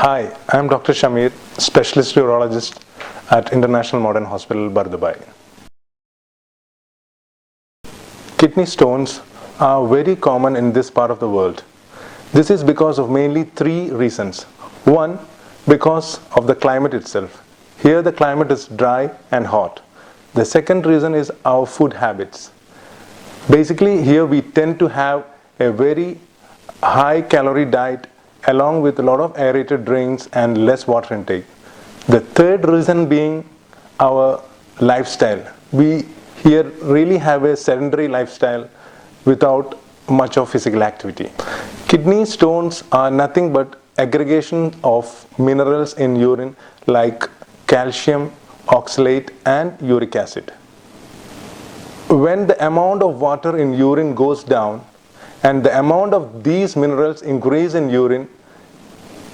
Hi, I am Dr. Hameed, Specialist Urologist at International Modern Hospital, Bardubai. Kidney stones are very common in this part of the world. This is because of mainly three reasons. One, because of the climate itself. Here the climate is dry and hot. The second reason is our food habits. Basically, here we tend to have a very high calorie diet along with a lot of aerated drinks and less water intake. The third reason being our lifestyle. We here really have a sedentary lifestyle without much of physical activity. Kidney stones are nothing but aggregation of minerals in urine like calcium, oxalate and uric acid. When the amount of water in urine goes down and the amount of these minerals increase in urine,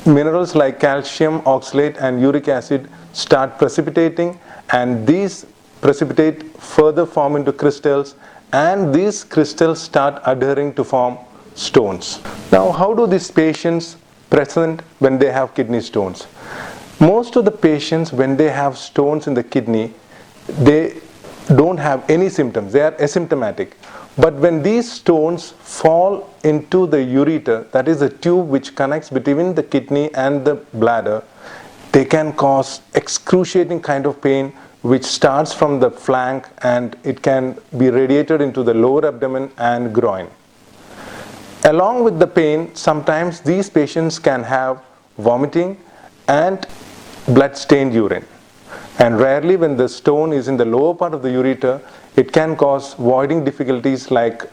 minerals like calcium, oxalate and uric acid start precipitating, and these precipitate further form into crystals, and these crystals start adhering to form stones. Now, how do these patients present when they have kidney stones? Most of the patients, when they have stones in the kidney, they don't have any symptoms, they are asymptomatic. But when these stones fall into the ureter, that is the tube which connects between the kidney and the bladder, they can cause excruciating kind of pain which starts from the flank and it can be radiated into the lower abdomen and groin. Along with the pain, sometimes these patients can have vomiting and blood-stained urine. And rarely when the stone is in the lower part of the ureter, it can cause voiding difficulties like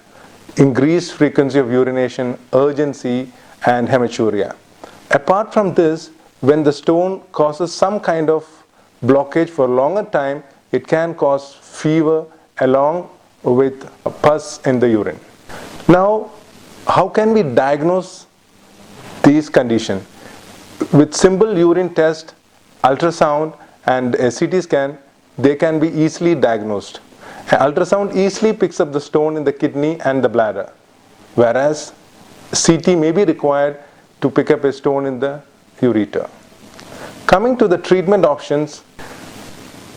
increased frequency of urination, urgency and hematuria. Apart from this, when the stone causes some kind of blockage for a longer time, it can cause fever along with pus in the urine. Now, how can we diagnose these conditions? With simple urine test, ultrasound and a CT scan, they can be easily diagnosed. An ultrasound easily picks up the stone in the kidney and the bladder, whereas CT may be required to pick up a stone in the ureter. Coming to the treatment options,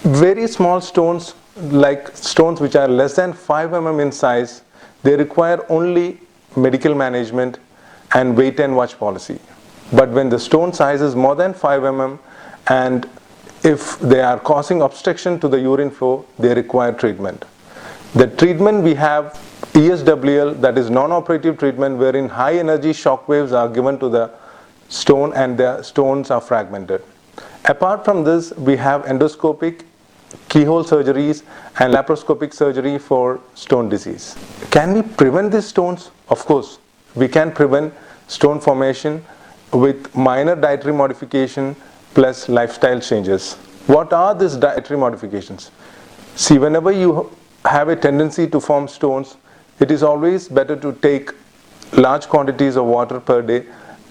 very small stones like stones which are less than 5 mm in size, they require only medical management and wait and watch policy. But when the stone size is more than 5 mm and if they are causing obstruction to the urine flow, they require treatment. The treatment we have ESWL, that is non-operative treatment, wherein high energy shock waves are given to the stone and the stones are fragmented. Apart from this, we have endoscopic, keyhole surgeries and laparoscopic surgery for stone disease. Can we prevent these stones? Of course, we can prevent stone formation with minor dietary modification plus lifestyle changes. What are these dietary modifications? See, whenever you have a tendency to form stones, it is always better to take large quantities of water per day,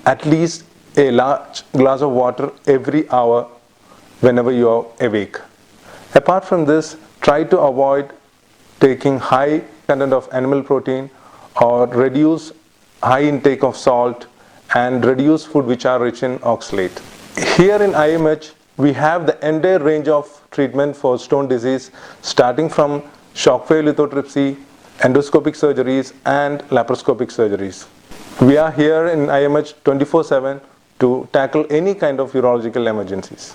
at least a large glass of water every hour whenever you are awake. Apart from this, try to avoid taking high content of animal protein or reduce high intake of salt and reduce food which are rich in oxalate. Here in IMH, we have the entire range of treatment for stone disease, starting from shockwave lithotripsy, endoscopic surgeries and laparoscopic surgeries. We are here in IMH 24/7 to tackle any kind of urological emergencies.